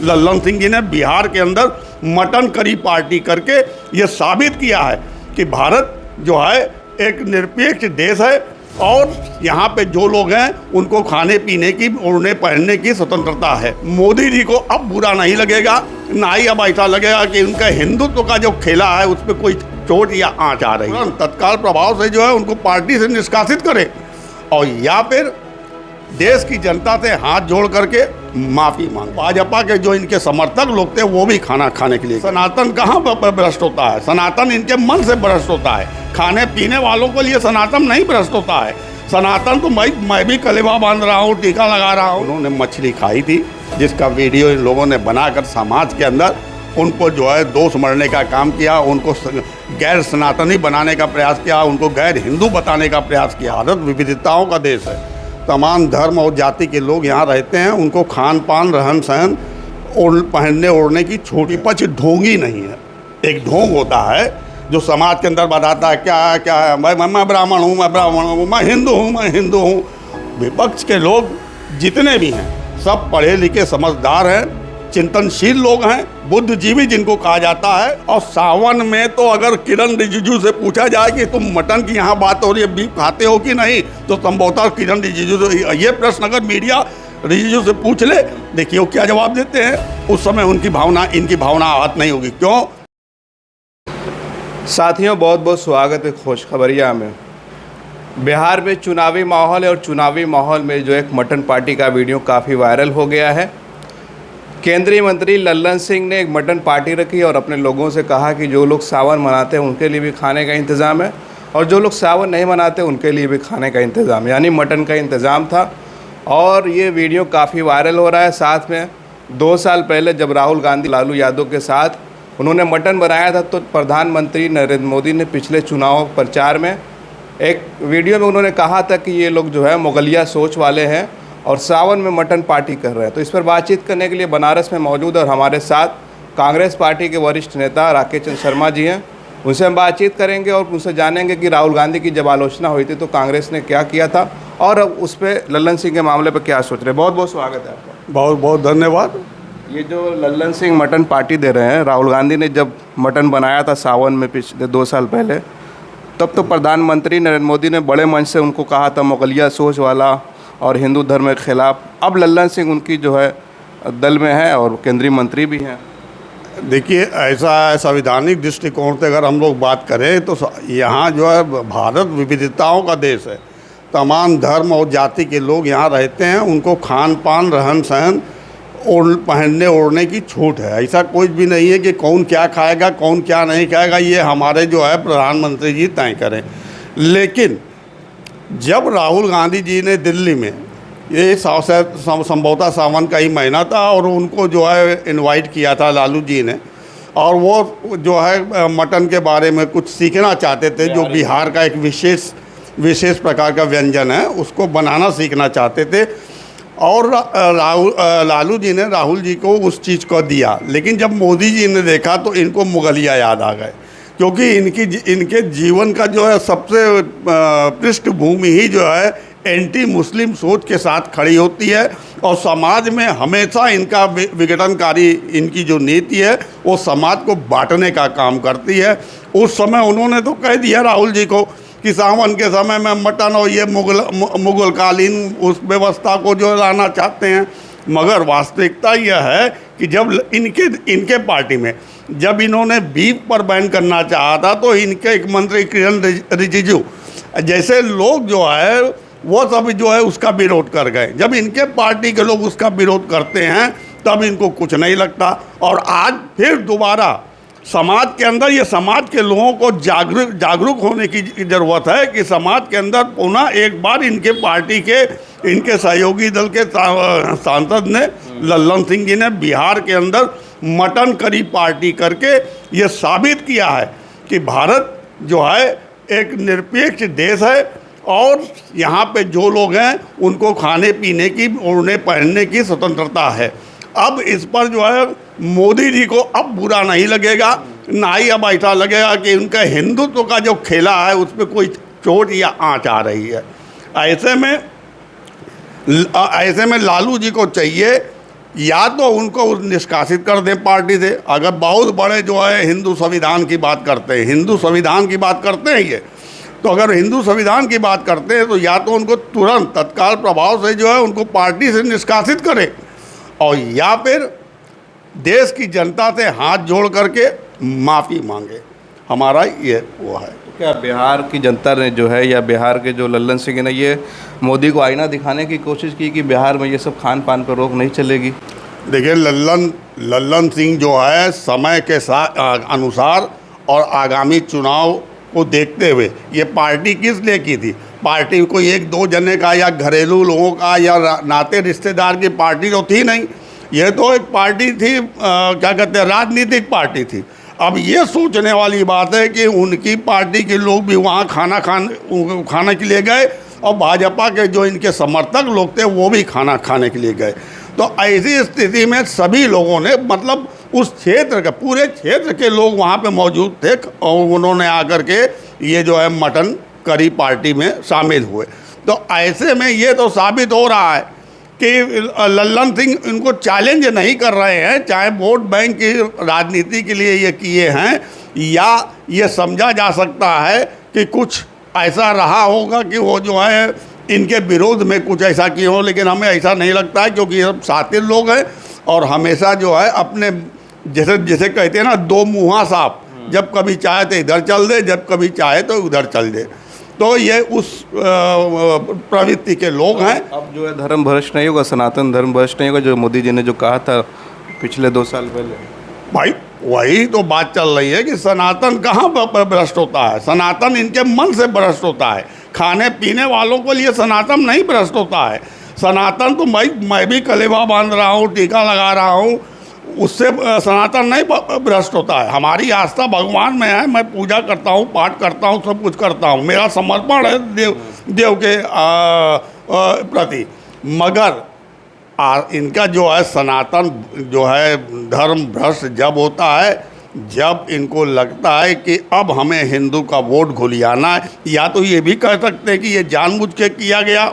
लल्लन सिंह जी ने बिहार के अंदर मटन करी पार्टी करके ये साबित किया है कि भारत जो है एक निरपेक्ष देश है और यहाँ पे जो लोग हैं उनको खाने पीने की, ओढ़ने पहनने की स्वतंत्रता है। मोदी जी को अब बुरा नहीं लगेगा, ना ही अब ऐसा लगेगा कि उनका हिंदुत्व का जो खेला है उस पर कोई चोट या आंच आ रही है। तत्काल प्रभाव से जो है उनको पार्टी से निष्कासित करें और या फिर देश की जनता से हाथ जोड़ करके माफ़ी मांगे। भाजपा के जो इनके समर्थक लोग थे वो भी खाना खाने के लिए। सनातन कहाँ पर भ्रष्ट होता है? सनातन इनके मन से भ्रष्ट होता है। खाने पीने वालों के लिए सनातन नहीं भ्रष्ट होता है। सनातन तो मैं भी कलेवा बांध रहा हूँ, टीका लगा रहा हूँ। उन्होंने मछली खाई थी जिसका वीडियो इन लोगों ने बनाकर समाज के अंदर उनको जो है दोष मरने का काम किया, उनको गैर सनातनी बनाने का प्रयास किया, उनको गैर हिंदू बताने का प्रयास किया। भारत विविधताओं का देश है, तमाम धर्म और जाति के लोग यहाँ रहते हैं। उनको खान पान, रहन सहन, पहनने ओढ़ने की छोटी पच ढोंगी नहीं है। एक ढोंग होता है जो समाज के अंदर बताता है क्या है, मैं ब्राह्मण हूँ, मैं हिंदू हूँ, मैं हिंदू हूँ। विपक्ष के लोग जितने भी हैं सब पढ़े लिखे समझदार हैं, चिंतनशील लोग हैं, बुद्धिजीवी जिनको कहा जाता है। और सावन में तो अगर किरण रिजिजू से पूछा जाए कि तुम मटन की यहाँ बात हो रही है, बीफ खाते हो कि नहीं, तो संभवतः किरण रिजिजू से ये प्रश्न अगर मीडिया रिजिजू से पूछ ले, देखिए वो क्या जवाब देते हैं। उस समय इनकी भावना आहत नहीं होगी। क्यों? साथियों, बहुत बहुत स्वागत है खुशखबरिया में। बिहार में चुनावी माहौल है और चुनावी माहौल में जो एक मटन पार्टी का वीडियो काफ़ी वायरल हो गया है। केंद्रीय मंत्री लल्लन सिंह ने एक मटन पार्टी रखी और अपने लोगों से कहा कि जो लोग सावन मनाते हैं उनके लिए भी खाने का इंतज़ाम है और जो लोग सावन नहीं मनाते उनके लिए भी खाने का इंतज़ाम, यानी मटन का इंतज़ाम था। और ये वीडियो काफ़ी वायरल हो रहा है। साथ में 2 साल पहले जब राहुल गांधी लालू यादव के साथ उन्होंने मटन बनाया था तो प्रधानमंत्री नरेंद्र मोदी ने पिछले चुनाव प्रचार में एक वीडियो में उन्होंने कहा था कि ये लोग जो है मुगलिया सोच वाले हैं और सावन में मटन पार्टी कर रहे हैं। तो इस पर बातचीत करने के लिए बनारस में मौजूद और हमारे साथ कांग्रेस पार्टी के वरिष्ठ नेता राकेश चंद्र शर्मा जी हैं। उनसे हम बातचीत करेंगे और उनसे जानेंगे कि राहुल गांधी की जब आलोचना हुई थी तो कांग्रेस ने क्या किया था और अब उस पर लल्लन सिंह के मामले पर क्या सोच रहे हैं। बहुत बहुत स्वागत है आपका। बहुत बहुत धन्यवाद। ये जो लल्लन सिंह मटन पार्टी दे रहे हैं, राहुल गांधी ने जब मटन बनाया था सावन में पिछले 2 साल पहले, तब तो प्रधानमंत्री नरेंद्र मोदी ने बड़े मंच से उनको कहा था मुगलिया सोच वाला और हिंदू धर्म के खिलाफ। अब लल्लन सिंह उनकी जो है दल में है और केंद्रीय मंत्री भी हैं। देखिए, ऐसा संवैधानिक दृष्टिकोण से अगर हम लोग बात करें तो यहाँ जो है भारत विविधताओं का देश है। तमाम धर्म और जाति के लोग यहाँ रहते हैं। उनको खान पान, रहन सहन, पहनने ओढ़ने की छूट है। ऐसा कुछ भी नहीं है कि कौन क्या खाएगा, कौन क्या नहीं खाएगा, ये हमारे जो है प्रधानमंत्री जी तय करें। लेकिन जब राहुल गांधी जी ने दिल्ली में, ये संभवतः सावन का ही महीना था, और उनको जो है इनवाइट किया था लालू जी ने, और वो जो है मटन के बारे में कुछ सीखना चाहते थे, जो बिहार का एक विशेष प्रकार का व्यंजन है, उसको बनाना सीखना चाहते थे। और लालू जी ने राहुल जी को उस चीज़ को दिया। लेकिन जब मोदी जी ने देखा तो इनको मुगलिया याद आ गए, क्योंकि इनके जीवन का जो है सबसे पृष्ठभूमि ही जो है एंटी मुस्लिम सोच के साथ खड़ी होती है और समाज में हमेशा इनका विघटनकारी इनकी जो नीति है वो समाज को बांटने का काम करती है। उस समय उन्होंने तो कह दिया राहुल जी को कि सावन के समय में मटन और ये मुगलकालीन उस व्यवस्था को जो लाना चाहते हैं। मगर वास्तविकता यह है कि जब इनके पार्टी में जब इन्होंने बीफ पर बैन करना चाहा था तो इनके एक मंत्री किरण रिजिजू जैसे लोग जो है वो सब जो है उसका विरोध कर गए। जब इनके पार्टी के लोग उसका विरोध करते हैं तब इनको कुछ नहीं लगता। और आज फिर दोबारा समाज के अंदर, ये समाज के लोगों को जागरूक होने की ज़रूरत है कि समाज के अंदर पुनः एक बार इनके पार्टी के, इनके सहयोगी दल के सांसद ने, लल्लन सिंह जी ने बिहार के अंदर मटन करी पार्टी करके ये साबित किया है कि भारत जो है एक निरपेक्ष देश है और यहाँ पे जो लोग हैं उनको खाने पीने की, ओढ़ने पहनने की स्वतंत्रता है। अब इस पर जो है मोदी जी को अब बुरा नहीं लगेगा, ना ही अब ऐसा लगेगा कि उनका हिंदुत्व का जो खेला है उस पर कोई चोट या आंच आ रही है। ऐसे में लालू जी को चाहिए या तो उनको निष्कासित कर दें पार्टी से। अगर बहुत बड़े जो है हिंदू संविधान की बात करते हैं, हिंदू संविधान की बात करते हैं ये, तो अगर हिंदू संविधान की बात करते हैं तो या तो उनको तुरंत तत्काल प्रभाव से जो है उनको पार्टी से निष्कासित करें, और या फिर देश की जनता से हाथ जोड़ करके माफ़ी मांगे। हमारा ये वो है। क्या बिहार की जनता ने जो है, या बिहार के जो लल्लन सिंह ने ये मोदी को आईना दिखाने की कोशिश की कि बिहार में ये सब खान पान पर रोक नहीं चलेगी? देखिए, लल्लन सिंह जो है समय के साथ अनुसार और आगामी चुनाव को देखते हुए ये पार्टी किस लिए की थी? पार्टी कोई एक दो जने का या घरेलू लोगों का या नाते रिश्तेदार की पार्टी तो थी नहीं। ये तो एक पार्टी थी, क्या कहते हैं, राजनीतिक पार्टी थी। अब ये सोचने वाली बात है कि उनकी पार्टी के लोग भी वहाँ खाने के लिए गए और भाजपा के जो इनके समर्थक लोग थे वो भी खाना खाने के लिए गए। तो ऐसी स्थिति में सभी लोगों ने, मतलब उस क्षेत्र के पूरे क्षेत्र के लोग वहाँ पे मौजूद थे और उन्होंने आकर के ये जो है मटन करी पार्टी में शामिल हुए। तो ऐसे में ये तो साबित हो रहा है कि लल्लन सिंह इनको चैलेंज नहीं कर रहे हैं, चाहे वोट बैंक की राजनीति के लिए ये किए हैं, या ये समझा जा सकता है कि कुछ ऐसा रहा होगा कि वो जो है इनके विरोध में कुछ ऐसा किए हो। लेकिन हमें ऐसा नहीं लगता है, क्योंकि ये सब शातिर लोग हैं और हमेशा जो है अपने जैसे कहते हैं ना, दो मुँहा साफ, जब कभी चाहे तो इधर चल दे, जब कभी चाहे तो उधर चल दे। तो ये उस प्रवृत्ति के लोग हैं। अब जो है धर्म भ्रष्ट नहीं होगा, सनातन धर्म भ्रष्ट नहीं होगा, जो मोदी जी ने जो कहा था पिछले 2 साल पहले? भाई वही तो बात चल रही है कि सनातन कहाँ भ्रष्ट होता है? सनातन इनके मन से भ्रष्ट होता है। खाने पीने वालों के लिए सनातन नहीं भ्रष्ट होता है। सनातन तो मैं भी कलेवा बांध रहा हूँ, टीका लगा रहा हूँ, उससे सनातन नहीं भ्रष्ट होता है। हमारी आस्था भगवान में है, मैं पूजा करता हूँ, पाठ करता हूँ, सब कुछ करता हूँ, मेरा समर्पण है देव के प्रति। मगर इनका जो है सनातन जो है धर्म भ्रष्ट जब होता है, जब इनको लगता है कि अब हमें हिंदू का वोट घुलियाना है, या तो ये भी कह सकते हैं कि ये जानबूझ के किया गया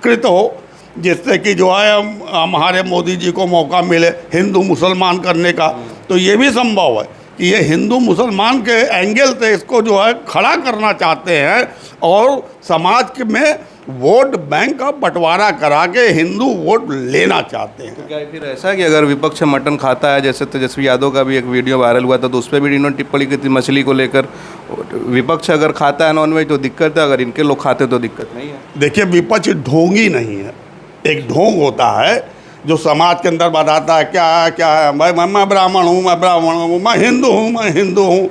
कृत हो, जिससे कि जो है हमारे मोदी जी को मौका मिले हिंदू मुसलमान करने का। तो ये भी संभव है कि ये हिंदू मुसलमान के एंगल से इसको जो है खड़ा करना चाहते हैं और समाज में वोट बैंक का बंटवारा करा के हिंदू वोट लेना चाहते हैं। तो क्या फिर ऐसा है कि अगर विपक्ष मटन खाता है, जैसे तेजस्वी यादव का भी एक वीडियो वायरल हुआ था, तो उस पर भी इन्होंने टिप्पणी की थी मछली को लेकर, विपक्ष अगर खाता है नॉनवेज तो दिक्कत है, अगर इनके लोग खाते तो दिक्कत नहीं है? देखिए, विपक्ष ढोंगी नहीं है। एक ढोंग होता है जो समाज के अंदर बताता है क्या है, मैं ब्राह्मण हूँ, मैं ब्राह्मण हूँ, मैं हिंदू हूँ।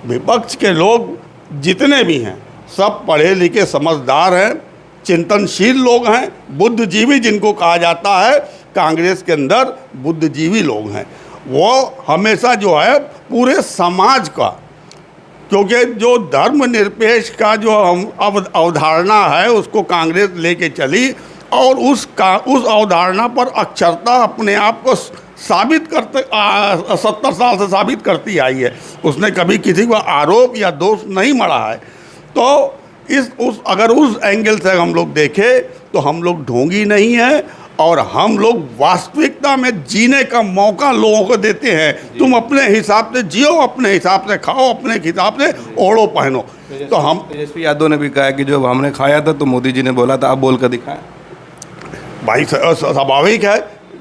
विपक्ष के लोग जितने भी हैं सब पढ़े लिखे समझदार हैं, चिंतनशील लोग हैं, बुद्धिजीवी जिनको कहा जाता है। कांग्रेस के अंदर बुद्धिजीवी लोग हैं, वो हमेशा जो है पूरे समाज का, क्योंकि जो धर्मनिरपेक्ष का जो हम अवधारणा है उसको कांग्रेस लेके चली और उस अवधारणा पर अक्षरता अपने आप को साबित करते 70 साल से साबित करती आई है। उसने कभी किसी को आरोप या दोष नहीं मढ़ा है। तो अगर उस एंगल से हम लोग देखें तो हम लोग ढोंगी नहीं हैं और हम लोग वास्तविकता में जीने का मौका लोगों को देते हैं। तुम अपने हिसाब से जियो, अपने हिसाब से खाओ, अपने हिसाब से ओढ़ो पहनो। तो हम तेजस्वी यादव ने भी कहा कि जब हमने खाया था तो मोदी जी ने बोला था, आप बोल कर दिखाएं। भाई स्वाभाविक है,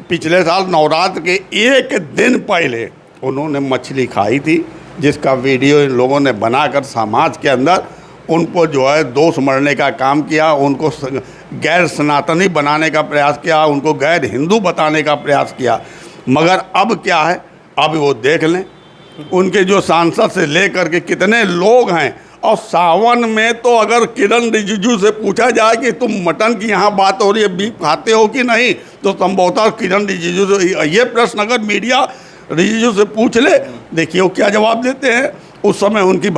पिछले साल नवरात्र के एक दिन पहले उन्होंने मछली खाई थी, जिसका वीडियो इन लोगों ने बनाकर समाज के अंदर उनको जो है दोष मढ़ने का काम किया, उनको गैर सनातनी बनाने का प्रयास किया, उनको गैर हिंदू बताने का प्रयास किया। मगर अब क्या है, अब वो देख लें उनके जो सांसद से लेकर के कितने लोग हैं। और सावन में तो अगर किरण रिजिजू से पूछा जाए कि तुम मटन की यहाँ बात हो रही है, बीफ खाते हो कि नहीं, तो संभवतः किरण रिजिजू से ये प्रश्न अगर मीडिया रिजिजू से पूछ ले, देखिए वो क्या जवाब देते हैं। उस समय इनकी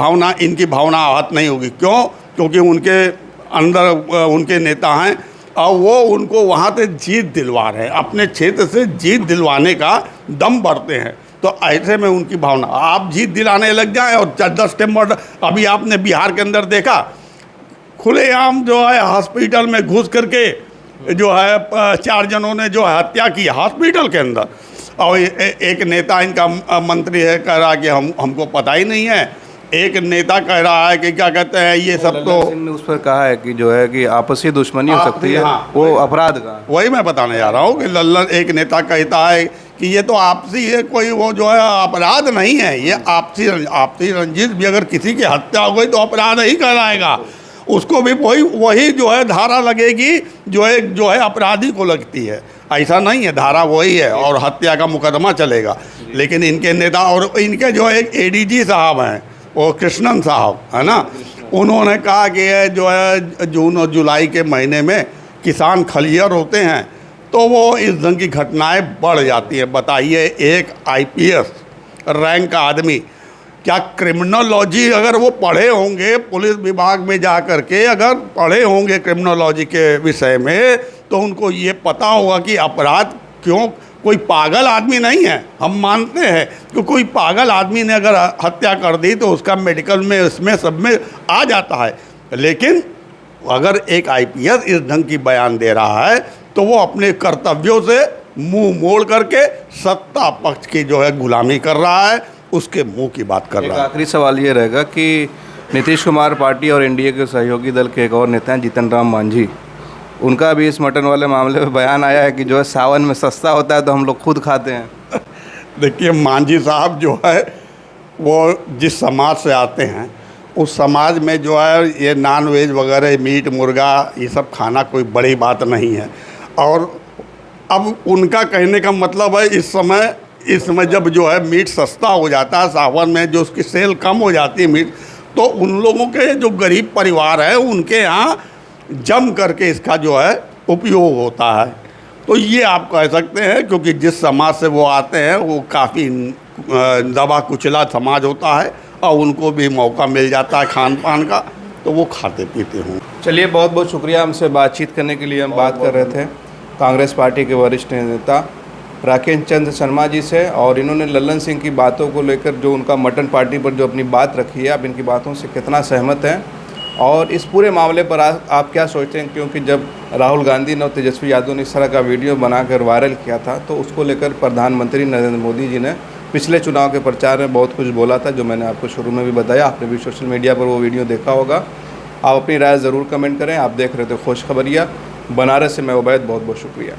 भावना आहत नहीं होगी। क्यों? क्योंकि उनके अंदर उनके नेता हैं और वो उनको वहाँ से जीत दिलवा रहे हैं, अपने क्षेत्र से जीत दिलवाने का दम बढ़ते हैं। तो ऐसे में उनकी भावना, आप जीत दिलाने लग जाएं और 10 सितंबर अभी आपने बिहार के अंदर देखा, खुलेआम जो है हॉस्पिटल में घुस करके जो है 4 जनों ने जो है हत्या की हॉस्पिटल के अंदर। और एक नेता इनका मंत्री है, कह रहा कि हमको पता ही नहीं है। एक नेता कह रहा है कि क्या कहते हैं ये सब तो लल्लन सिंह ने उस पर कहा है कि जो है कि आपसी दुश्मनी हो सकती है, हाँ, वो अपराध का। वही मैं बताने जा रहा हूँ कि लल्लन एक नेता कहता है कि ये तो आपसी है, कोई वो जो है अपराध नहीं है, ये आपसी रंजिश भी अगर किसी की हत्या हो गई तो अपराध ही कहलाएगा। उसको भी वही जो है धारा लगेगी जो है अपराधी को लगती है। ऐसा नहीं है, धारा वही है और हत्या का मुकदमा चलेगा। लेकिन इनके नेता और इनके जो एक एडीजी साहब हैं, वो कृष्णन साहब है ना, उन्होंने कहा कि ये जो है जून और जुलाई के महीने में किसान खलियर होते हैं तो वो इस ढंग की घटनाएं बढ़ जाती हैं। बताइए, एक आईपीएस रैंक का आदमी क्या क्रिमिनोलॉजी अगर वो पढ़े होंगे, पुलिस विभाग में जा कर के अगर पढ़े होंगे क्रिमिनोलॉजी के विषय में, तो उनको ये पता होगा कि अपराध क्यों, कोई पागल आदमी नहीं है। हम मानते हैं कि कोई पागल आदमी ने अगर हत्या कर दी तो उसका मेडिकल में इसमें सब में आ जाता है। लेकिन अगर एक आईपीएस इस ढंग की बयान दे रहा है तो वो अपने कर्तव्यों से मुंह मोड़ करके सत्ता पक्ष की जो है गुलामी कर रहा है, उसके मुंह की बात कर रहा है। आखिरी सवाल ये रहेगा कि नीतीश कुमार पार्टी और एनडीए के सहयोगी दल के एक और नेता हैं जीतन राम मांझी, उनका भी इस मटन वाले मामले में बयान आया है कि जो है सावन में सस्ता होता है तो हम लोग खुद खाते हैं। देखिए, मांझी साहब जो है वो जिस समाज से आते हैं उस समाज में जो है ये नॉन वेज वगैरह मीट मुर्गा ये सब खाना कोई बड़ी बात नहीं है। और अब उनका कहने का मतलब है इस समय जब जो है मीट सस्ता हो जाता है, सावन में जो उसकी सेल कम हो जाती है मीट, तो उन लोगों के जो गरीब परिवार है उनके यहाँ जम करके इसका जो है उपयोग होता है। तो ये आप कह सकते हैं, क्योंकि जिस समाज से वो आते हैं वो काफ़ी दबा कुचला समाज होता है और उनको भी मौका मिल जाता है खान पान का, तो वो खाते पीते हों। चलिए, बहुत बहुत शुक्रिया हमसे बातचीत करने के लिए। हम बात कर रहे थे कांग्रेस पार्टी के वरिष्ठ नेता राकेश चंद्र शर्मा जी से, और इन्होंने लल्लन सिंह की बातों को लेकर जो उनका मटन पार्टी पर जो अपनी बात रखी है, आप इनकी बातों से कितना सहमत हैं और इस पूरे मामले पर आप क्या सोचते हैं? क्योंकि जब राहुल गांधी ने और तेजस्वी यादव ने इस तरह का वीडियो बनाकर वायरल किया था तो उसको लेकर प्रधानमंत्री नरेंद्र मोदी जी ने पिछले चुनाव के प्रचार में बहुत कुछ बोला था, जो मैंने आपको शुरू में भी बताया। आपने भी सोशल मीडिया पर वो वीडियो देखा होगा। आप अपनी राय ज़रूर कमेंट करें। आप देख रहे थे खुश खबरिया बनारस से, मैं उबैद, बहुत बहुत शुक्रिया।